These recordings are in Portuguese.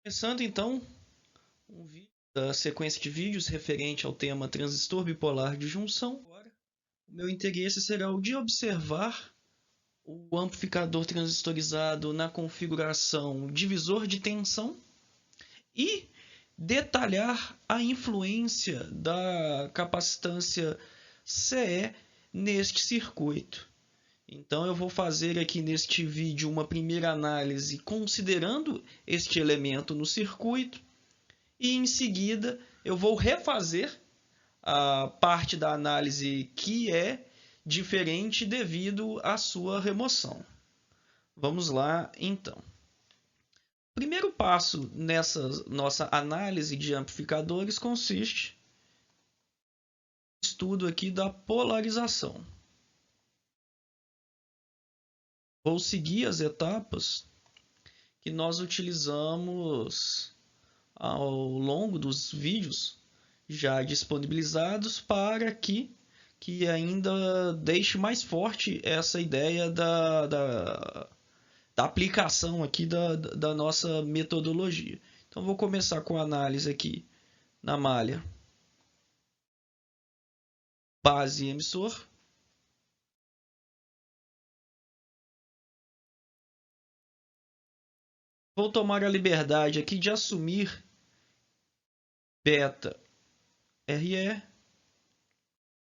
Começando então um vídeo da sequência de vídeos referente ao tema transistor bipolar de junção. Agora, o meu interesse será o de observar o amplificador transistorizado na configuração divisor de tensão e detalhar a influência da capacitância CE neste circuito. Então eu vou fazer aqui neste vídeo uma primeira análise considerando este elemento no circuito e em seguida eu vou refazer a parte da análise que é diferente devido à sua remoção. Vamos lá então. O primeiro passo nessa nossa análise de amplificadores consiste no estudo aqui da polarização. Vou seguir as etapas que nós utilizamos ao longo dos vídeos já disponibilizados para que ainda deixe mais forte essa ideia da aplicação aqui da nossa metodologia. Então vou começar com a análise aqui na malha base emissor. Vou tomar a liberdade aqui de assumir beta RE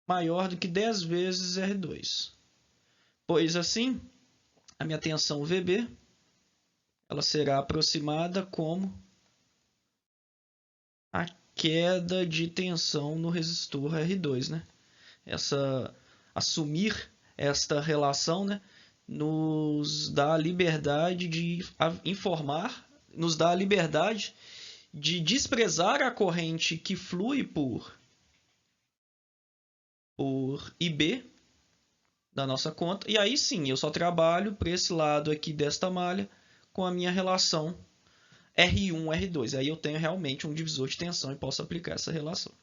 maior do que 10 vezes R2. Pois assim, a minha tensão VB ela será aproximada como a queda de tensão no resistor R2, né? Assumir esta relação, né, nos dá a liberdade de informar, nos dá a liberdade de desprezar a corrente que flui por IB da nossa conta. E aí sim, eu só trabalho para esse lado aqui desta malha com a minha relação R1, R2. Aí eu tenho realmente um divisor de tensão e posso aplicar essa relação.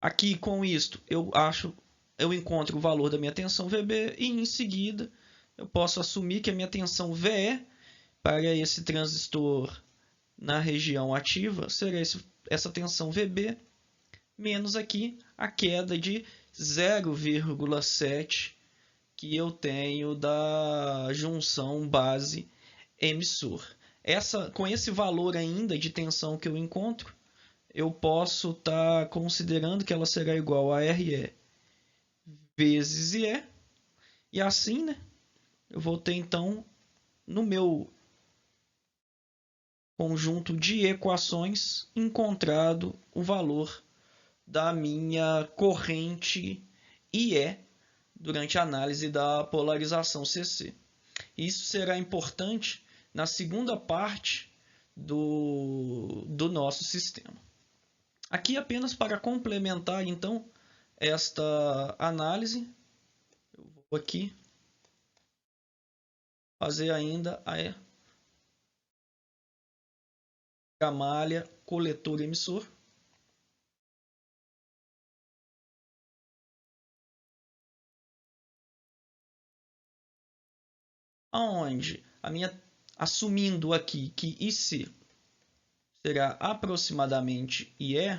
Aqui com isto eu encontro o valor da minha tensão VB e em seguida eu posso assumir que a minha tensão VE para esse transistor na região ativa será essa tensão VB menos aqui a queda de 0,7 que eu tenho da junção base emissor. Com esse valor ainda de tensão que eu encontro, eu posso estar considerando que ela será igual a RE vezes IE. E assim, né, eu vou ter então no meu conjunto de equações encontrado o valor da minha corrente IE durante a análise da polarização CC. Isso será importante na segunda parte do nosso sistema. Aqui apenas para complementar então esta análise, eu vou aqui fazer ainda a malha coletor emissor. Aonde assumindo aqui que IC será aproximadamente IE,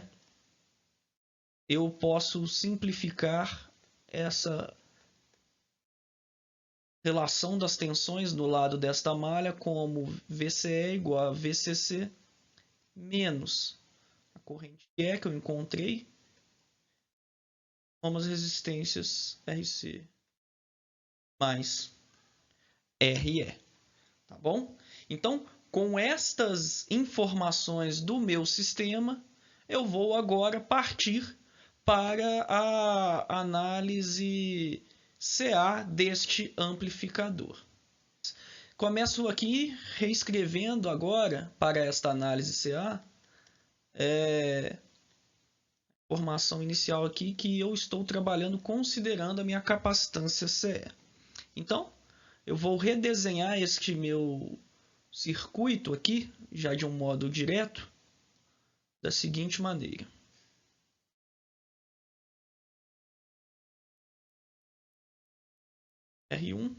eu posso simplificar essa relação das tensões no lado desta malha como VCE igual a VCC menos a corrente E que eu encontrei, como as resistências RC mais RE, tá bom? Então, com estas informações do meu sistema, eu vou agora partir para a análise CA deste amplificador. Começo aqui reescrevendo agora para esta análise CA informação inicial aqui que eu estou trabalhando considerando a minha capacitância CE. Então, eu vou redesenhar este meu circuito aqui, já de um modo direto, da seguinte maneira. R1,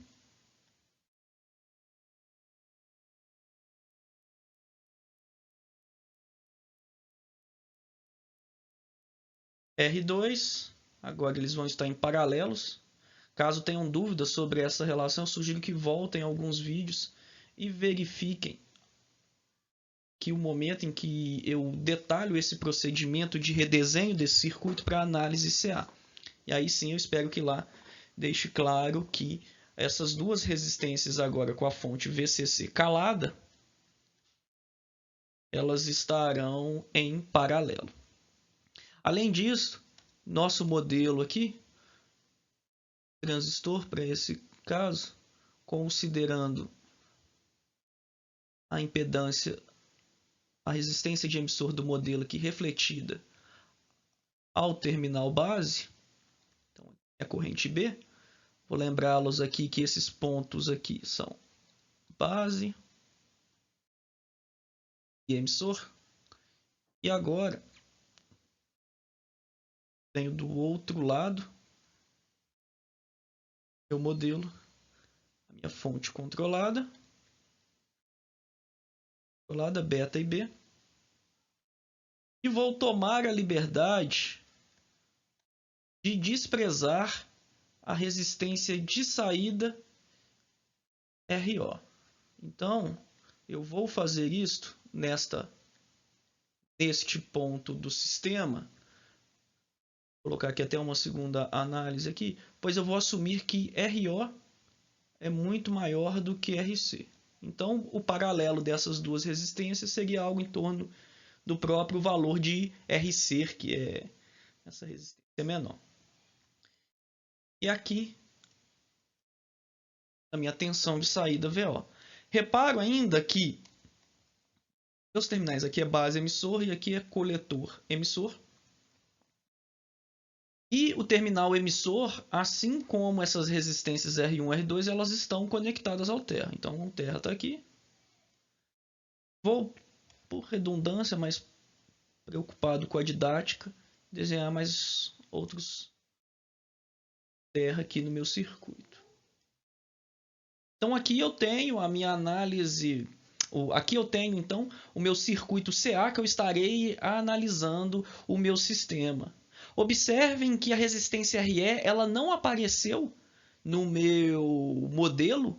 R2, agora eles vão estar em paralelos. Caso tenham dúvidas sobre essa relação, eu sugiro que voltem a alguns vídeos e verifiquem que o momento em que eu detalho esse procedimento de redesenho desse circuito para análise CA. E aí sim eu espero que lá deixe claro que essas duas resistências agora com a fonte VCC calada, elas estarão em paralelo. Além disso, nosso modelo aqui, transistor para esse caso, considerando a impedância, a resistência de emissor do modelo aqui refletida ao terminal base, então é a corrente B. Vou lembrá-los aqui que esses pontos aqui são base e emissor. E agora tenho do outro lado meu modelo, a minha fonte controlada beta e B. E vou tomar a liberdade de desprezar a resistência de saída RO. Então, eu vou fazer isto neste ponto do sistema. Vou colocar aqui até uma segunda análise aqui, pois eu vou assumir que RO é muito maior do que RC. Então, o paralelo dessas duas resistências seria algo em torno do próprio valor de RC, que é essa resistência menor. E aqui, a minha tensão de saída VO. Reparo ainda que os terminais aqui é base emissor e aqui é coletor emissor. E o terminal emissor, assim como essas resistências R1 e R2, elas estão conectadas ao terra. Então, o terra está aqui. Vou, por redundância, mas preocupado com a didática, desenhar mais outros terra aqui no meu circuito. Então, aqui eu tenho a minha análise. Aqui eu tenho, então, o meu circuito CA, que eu estarei analisando o meu sistema. Observem que a resistência RE ela não apareceu no meu modelo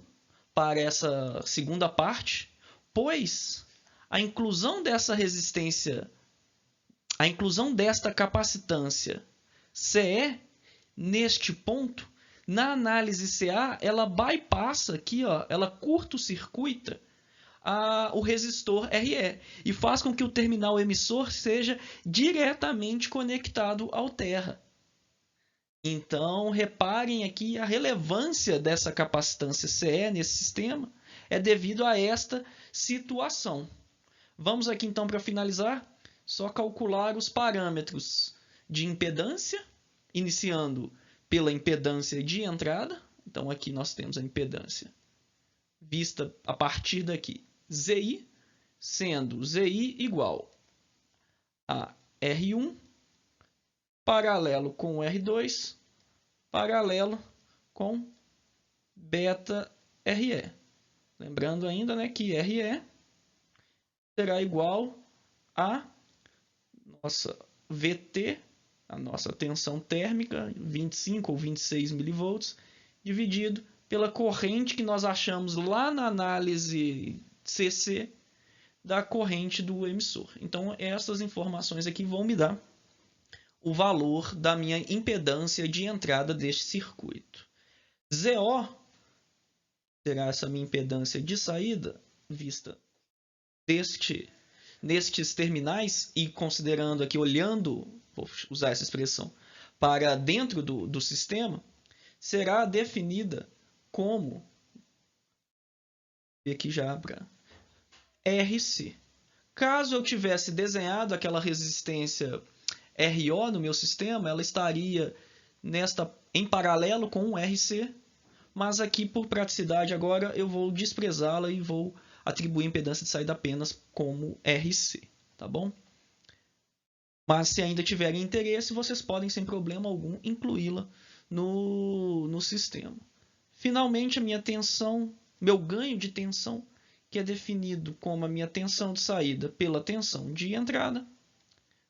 para essa segunda parte, pois a inclusão dessa resistência, a inclusão desta capacitância CE neste ponto, na análise CA, ela bypassa aqui, ó, ela curto-circuita o resistor RE e faz com que o terminal emissor seja diretamente conectado ao terra. Então, reparem aqui a relevância dessa capacitância CE nesse sistema é devido a esta situação. Vamos aqui então para finalizar, só calcular os parâmetros de impedância, iniciando pela impedância de entrada. Então aqui nós temos a impedância vista a partir daqui. ZI, sendo ZI igual a R1, paralelo com R2, paralelo com beta RE. Lembrando ainda, né, que RE será igual a nossa VT, a nossa tensão térmica, 25 ou 26 milivolts, dividido pela corrente que nós achamos lá na análise CC da corrente do emissor. Então, essas informações aqui vão me dar o valor da minha impedância de entrada deste circuito. ZO será essa minha impedância de saída, vista nestes terminais e considerando aqui, olhando, vou usar essa expressão, para dentro do sistema, será definida como, aqui já para RC. Caso eu tivesse desenhado aquela resistência RO no meu sistema, ela estaria em paralelo com um RC, mas aqui por praticidade agora eu vou desprezá-la e vou atribuir impedância de saída apenas como RC, tá bom? Mas se ainda tiverem interesse, vocês podem sem problema algum incluí-la no sistema. Finalmente, a minha tensão, meu ganho de tensão, que é definido como a minha tensão de saída pela tensão de entrada,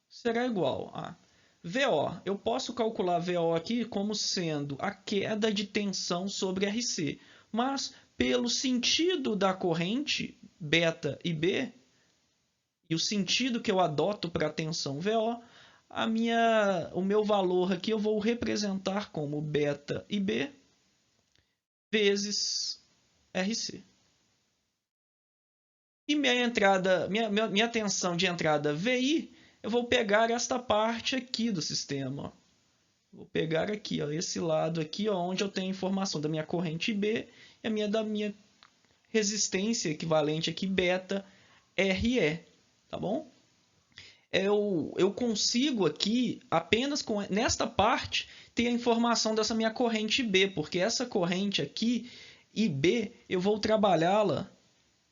será igual a VO. Eu posso calcular VO aqui como sendo a queda de tensão sobre RC. Mas, pelo sentido da corrente, beta e B, e o sentido que eu adoto para a tensão VO, o meu valor aqui eu vou representar como beta e B vezes RC. E minha tensão de entrada VI, eu vou pegar esta parte aqui do sistema. Vou pegar aqui, ó, esse lado aqui, ó, onde eu tenho a informação da minha corrente B e da minha resistência equivalente aqui, beta RE. Tá bom? Eu consigo aqui, apenas nesta parte, ter a informação dessa minha corrente B, porque essa corrente aqui, IB, eu vou trabalhá-la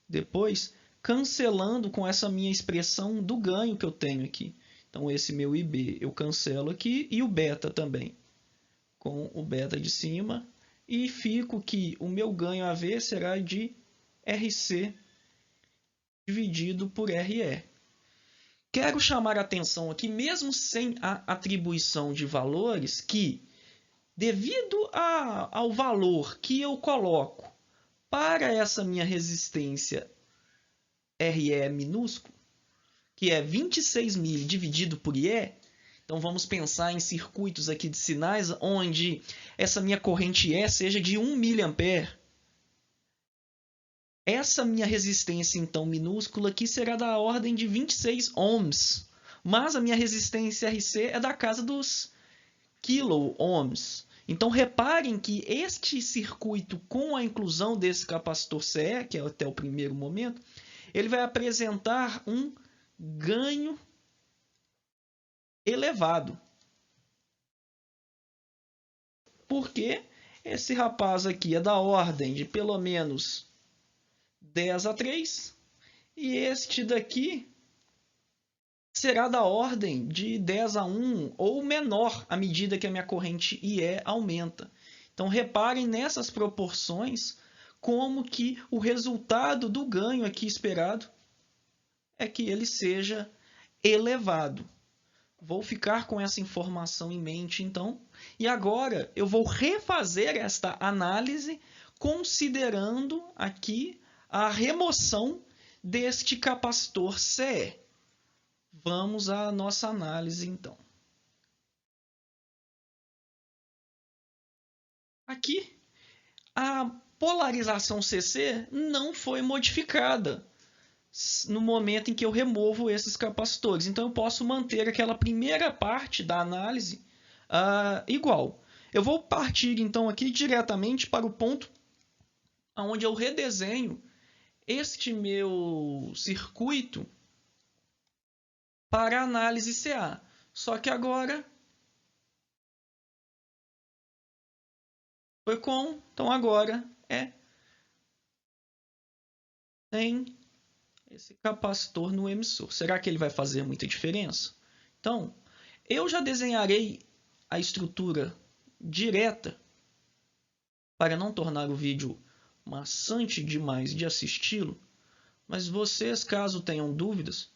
depois cancelando com essa minha expressão do ganho que eu tenho aqui. Então, esse meu IB eu cancelo aqui e o beta também, com o beta de cima. E fico que o meu ganho AV será de RC dividido por RE. Quero chamar a atenção aqui, mesmo sem a atribuição de valores, que devido ao valor que eu coloco para essa minha resistência RE minúsculo, que é 26.000 dividido por IE, então vamos pensar em circuitos aqui de sinais onde essa minha corrente E seja de 1 mA. Essa minha resistência, então, minúscula aqui será da ordem de 26 ohms. Mas a minha resistência RC é da casa dos kilo-ohms. Então, reparem que este circuito, com a inclusão desse capacitor CE, que é até o primeiro momento, ele vai apresentar um ganho elevado. Porque esse rapaz aqui é da ordem de pelo menos 10/3, e este daqui será da ordem de 10/1 ou menor à medida que a minha corrente IE aumenta. Então, reparem nessas proporções como que o resultado do ganho aqui esperado é que ele seja elevado. Vou ficar com essa informação em mente, então, e agora eu vou refazer esta análise considerando aqui a remoção deste capacitor CE. Vamos à nossa análise, então. Aqui, a polarização CC não foi modificada no momento em que eu removo esses capacitores. Então, eu posso manter aquela primeira parte da análise igual. Eu vou partir, então, aqui diretamente para o ponto onde eu redesenho este meu circuito para análise CA. Só que agora foi com, então agora tem esse capacitor no emissor. Será que ele vai fazer muita diferença? Então, eu já desenharei a estrutura direta para não tornar o vídeo maçante demais de assisti-lo, mas vocês, caso tenham dúvidas,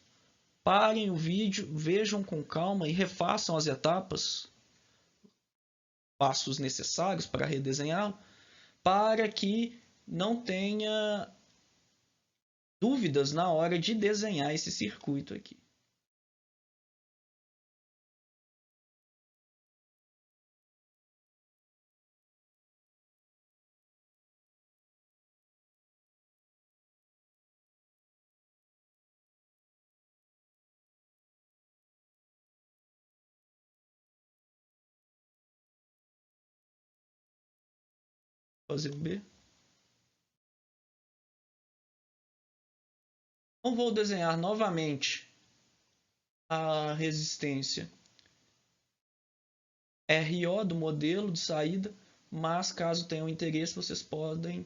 parem o vídeo, vejam com calma e refaçam as etapas, passos necessários para redesenhá-lo, para que não tenha dúvidas na hora de desenhar esse circuito aqui. Fazer o B. Então, vou desenhar novamente a resistência RO do modelo de saída, mas caso tenham interesse, vocês podem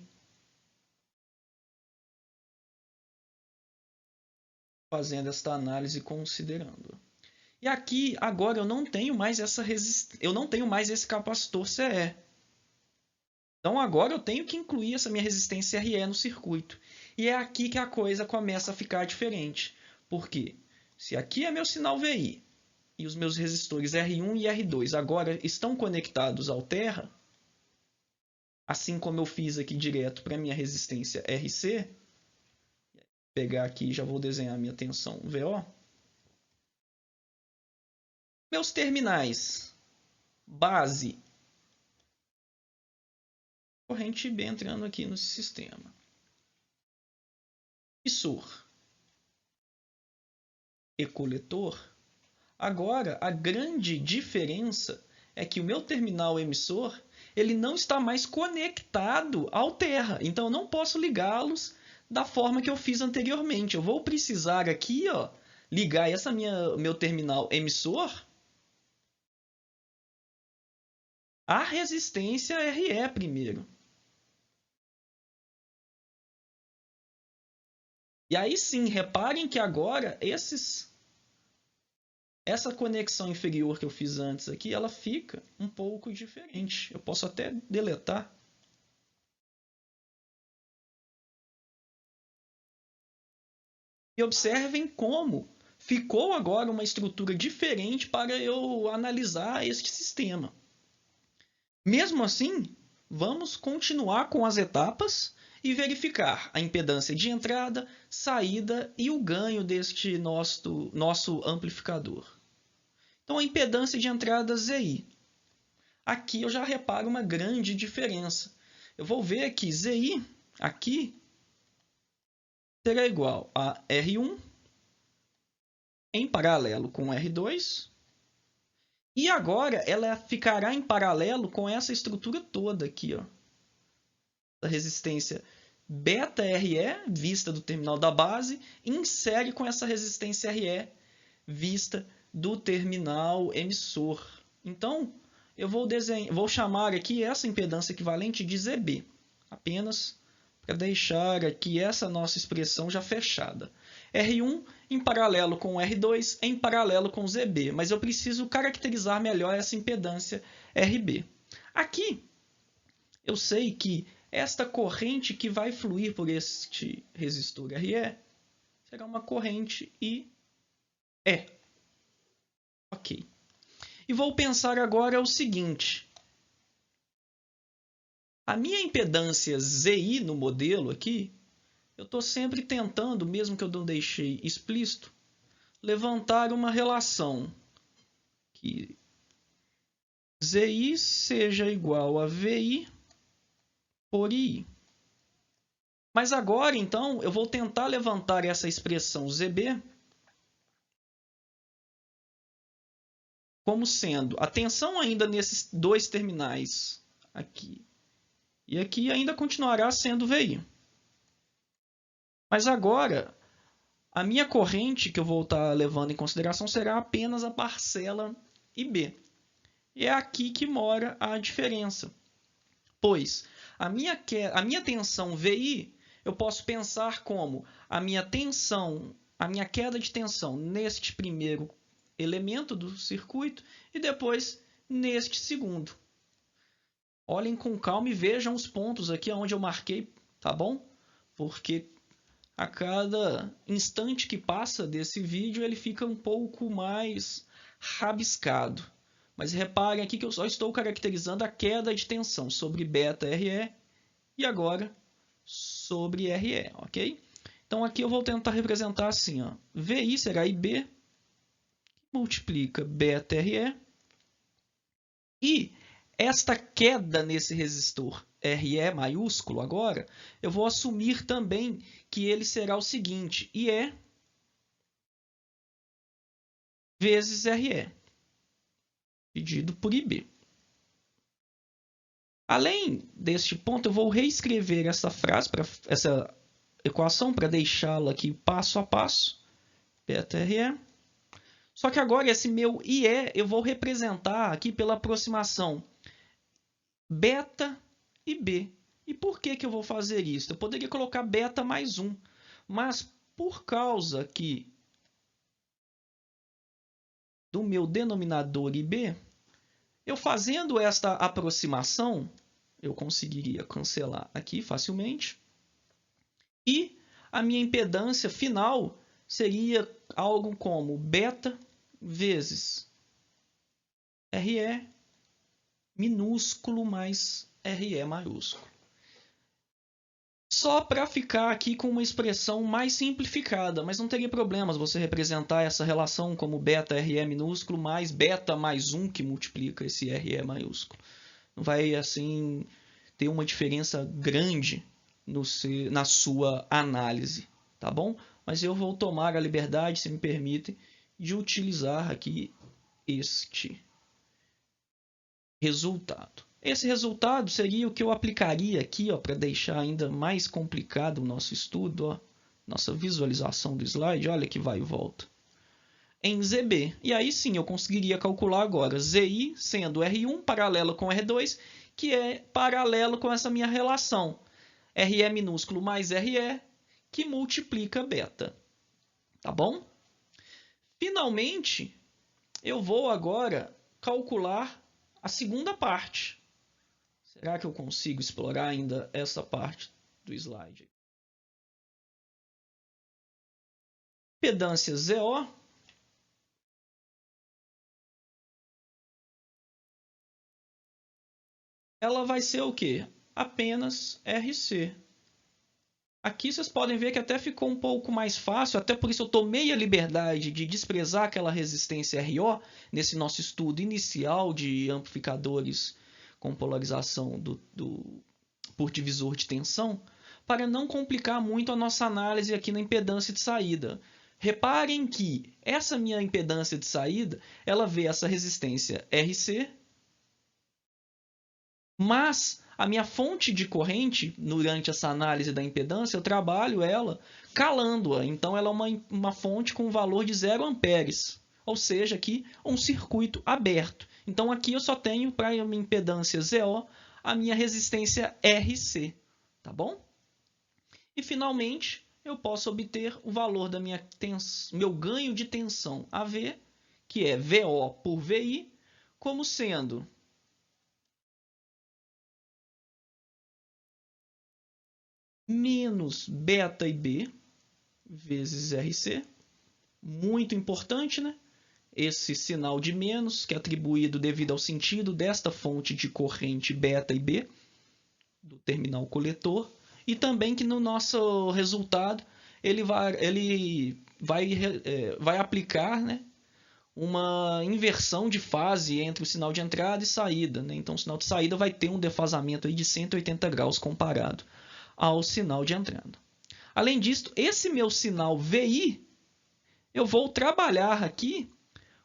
fazendo esta análise considerando. E aqui agora eu não tenho mais eu não tenho mais esse capacitor CE. Então agora eu tenho que incluir essa minha resistência RE no circuito. E é aqui que a coisa começa a ficar diferente. Por quê? Se aqui é meu sinal VI e os meus resistores R1 e R2 agora estão conectados ao terra, assim como eu fiz aqui direto para minha resistência RC, vou pegar aqui, já vou desenhar minha tensão VO. Meus terminais base, corrente B entrando aqui no sistema. Emissor e coletor. Agora, a grande diferença é que o meu terminal emissor ele não está mais conectado ao terra. Então, eu não posso ligá-los da forma que eu fiz anteriormente. Eu vou precisar aqui, ó, ligar meu terminal emissor à resistência RE primeiro. E aí sim, reparem que agora essa conexão inferior que eu fiz antes aqui, ela fica um pouco diferente. Eu posso até deletar. E observem como ficou agora uma estrutura diferente para eu analisar este sistema. Mesmo assim, vamos continuar com as etapas e verificar a impedância de entrada, saída e o ganho deste nosso amplificador. Então, a impedância de entrada ZI. Aqui eu já reparo uma grande diferença. Eu vou ver que ZI aqui será igual a R1 em paralelo com R2. E agora ela ficará em paralelo com essa estrutura toda aqui, ó. A resistência beta-RE, vista do terminal da base, insere com essa resistência RE, vista do terminal emissor. Então, eu vou chamar aqui essa impedância equivalente de ZB, apenas para deixar aqui essa nossa expressão já fechada. R1 em paralelo com R2 em paralelo com ZB, mas eu preciso caracterizar melhor essa impedância RB. Aqui, eu sei que esta corrente que vai fluir por este resistor RE será uma corrente IE. Ok. E vou pensar agora o seguinte. A minha impedância ZI no modelo aqui, eu estou sempre tentando, mesmo que eu não deixei explícito, levantar uma relação que ZI seja igual a VI por I. Mas agora, então, eu vou tentar levantar essa expressão ZB como sendo a tensão ainda nesses dois terminais aqui e aqui ainda continuará sendo VI. Mas agora, a minha corrente que eu vou estar levando em consideração será apenas a parcela IB. E é aqui que mora a diferença. Pois a minha tensão VI, eu posso pensar como a minha queda de tensão neste primeiro elemento do circuito e depois neste segundo. Olhem com calma e vejam os pontos aqui onde eu marquei, tá bom? Porque a cada instante que passa desse vídeo ele fica um pouco mais rabiscado. Mas reparem aqui que eu só estou caracterizando a queda de tensão sobre beta-RE e agora sobre RE, ok? Então aqui eu vou tentar representar assim, ó. VI será IB, que multiplica beta-RE, e esta queda nesse resistor RE maiúsculo agora, eu vou assumir também que ele será o seguinte, IE vezes RE, dividido por IB. Além deste ponto, eu vou reescrever essa frase, essa equação, para deixá-la aqui passo a passo. Beta-RE. Só que agora esse meu IE eu vou representar aqui pela aproximação beta e B. E por que eu vou fazer isso? Eu poderia colocar beta mais 1, mas por causa aqui do meu denominador IB, eu fazendo esta aproximação, eu conseguiria cancelar aqui facilmente. E a minha impedância final seria algo como beta vezes RE minúsculo mais RE maiúsculo. Só para ficar aqui com uma expressão mais simplificada, mas não teria problemas você representar essa relação como beta RE minúsculo mais beta mais 1 que multiplica esse RE maiúsculo. Não vai assim ter uma diferença grande na sua análise, tá bom? Mas eu vou tomar a liberdade, se me permitem, de utilizar aqui este resultado. Esse resultado seria o que eu aplicaria aqui, para deixar ainda mais complicado o nosso estudo, ó, nossa visualização do slide, olha que vai e volta, em ZB. E aí sim eu conseguiria calcular agora ZI sendo R1 paralelo com R2, que é paralelo com essa minha relação RE minúsculo mais RE, que multiplica beta. Tá bom? Finalmente, eu vou agora calcular a segunda parte. Será que eu consigo explorar ainda essa parte do slide? Impedância ZO. Ela vai ser o quê? Apenas RC. Aqui vocês podem ver que até ficou um pouco mais fácil, até por isso eu tomei a liberdade de desprezar aquela resistência RO nesse nosso estudo inicial de amplificadores com polarização por divisor de tensão, para não complicar muito a nossa análise aqui na impedância de saída. Reparem que essa minha impedância de saída, ela vê essa resistência RC, mas a minha fonte de corrente, durante essa análise da impedância, eu trabalho ela calando-a. Então, ela é uma fonte com valor de 0 amperes. Ou seja, aqui um circuito aberto. Então, aqui eu só tenho para a minha impedância ZO a minha resistência RC. Tá bom? E, finalmente, eu posso obter o valor da meu ganho de tensão AV, que é VO por VI, como sendo menos beta IB vezes RC. Muito importante, né? Esse sinal de menos, que é atribuído devido ao sentido desta fonte de corrente beta IB, do terminal coletor. E também que no nosso resultado ele vai aplicar, né, uma inversão de fase entre o sinal de entrada e saída. Né? Então o sinal de saída vai ter um defasamento aí de 180 graus comparado ao sinal de entrada. Além disso, esse meu sinal VI, eu vou trabalhar aqui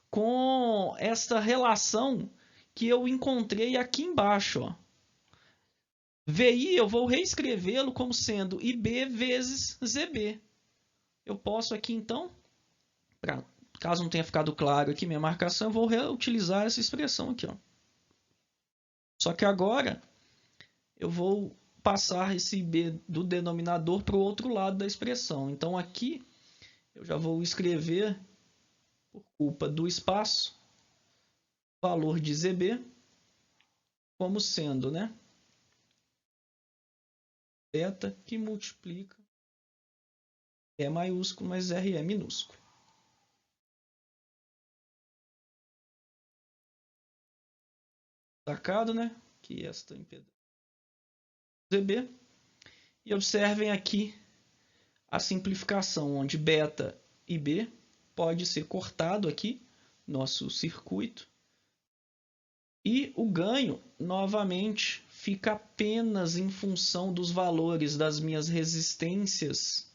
com esta relação que eu encontrei aqui embaixo. Ó. VI eu vou reescrevê-lo como sendo IB vezes ZB. Eu posso aqui então, caso não tenha ficado claro aqui minha marcação, eu vou reutilizar essa expressão aqui. Ó. Só que agora eu vou passar esse IB do denominador para o outro lado da expressão. Então aqui eu já vou escrever, por culpa do espaço, valor de ZB como sendo, né, beta que multiplica E maiúsculo mais RE minúsculo. Sacado, né? Que esta impedância ZB. E observem aqui a simplificação, onde beta e B pode ser cortado aqui, nosso circuito. E o ganho, novamente, fica apenas em função dos valores das minhas resistências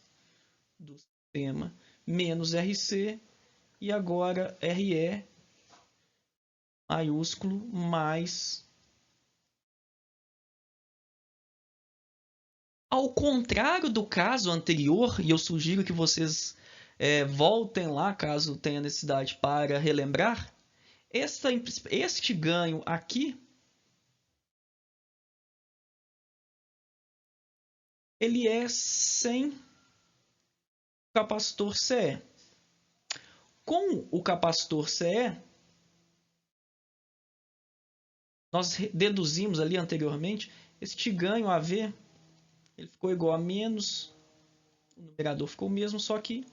do sistema, menos RC, e agora RE maiúsculo mais. Ao contrário do caso anterior, e eu sugiro que vocês voltem lá caso tenha necessidade para relembrar, este ganho aqui, ele é sem capacitor CE. Com o capacitor CE, nós deduzimos ali anteriormente, este ganho AV, ele ficou igual a menos, o numerador ficou o mesmo, só que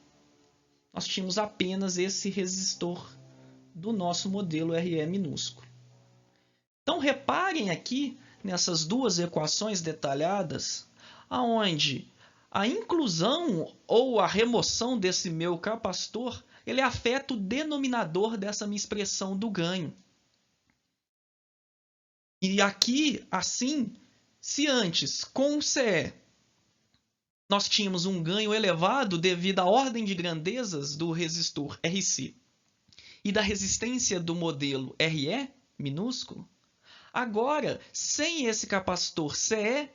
nós tínhamos apenas esse resistor do nosso modelo RE minúsculo. Então, reparem aqui nessas duas equações detalhadas, aonde a inclusão ou a remoção desse meu capacitor, ele afeta o denominador dessa minha expressão do ganho. E aqui, assim, se antes, com o CE, nós tínhamos um ganho elevado devido à ordem de grandezas do resistor RC e da resistência do modelo RE minúsculo, agora, sem esse capacitor CE,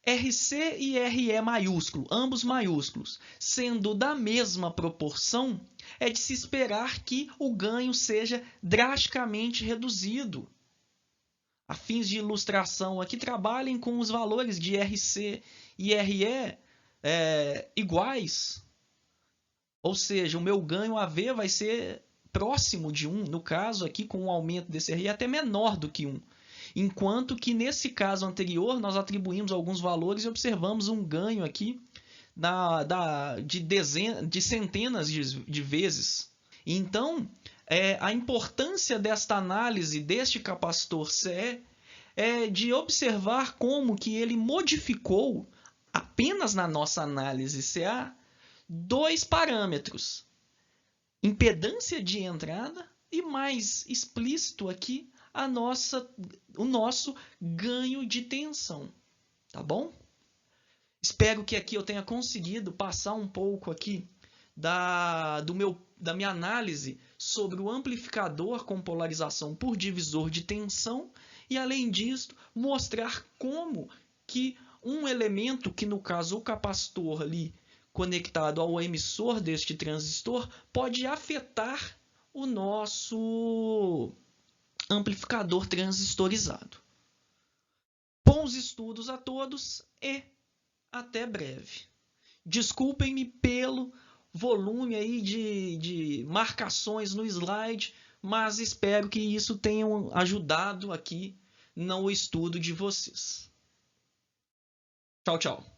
RC e RE maiúsculo, ambos maiúsculos, sendo da mesma proporção, é de se esperar que o ganho seja drasticamente reduzido. A fins de ilustração, aqui trabalhem com os valores de RC e RE iguais. Ou seja, o meu ganho AV vai ser próximo de 1, no caso aqui com o aumento desse RE até menor do que 1. Enquanto que nesse caso anterior nós atribuímos alguns valores e observamos um ganho aqui de centenas de vezes. Então, a importância desta análise deste capacitor CE é de observar como que ele modificou, apenas na nossa análise CA, dois parâmetros: impedância de entrada e, mais explícito aqui, o nosso ganho de tensão. Tá bom? Espero que aqui eu tenha conseguido passar um pouco aqui da minha análise sobre o amplificador com polarização por divisor de tensão e, além disso, mostrar como que um elemento, que no caso o capacitor ali conectado ao emissor deste transistor, pode afetar o nosso amplificador transistorizado. Bons estudos a todos e até breve. Desculpem-me pelo volume aí de marcações no slide, mas espero que isso tenha ajudado aqui no estudo de vocês. Tchau, tchau.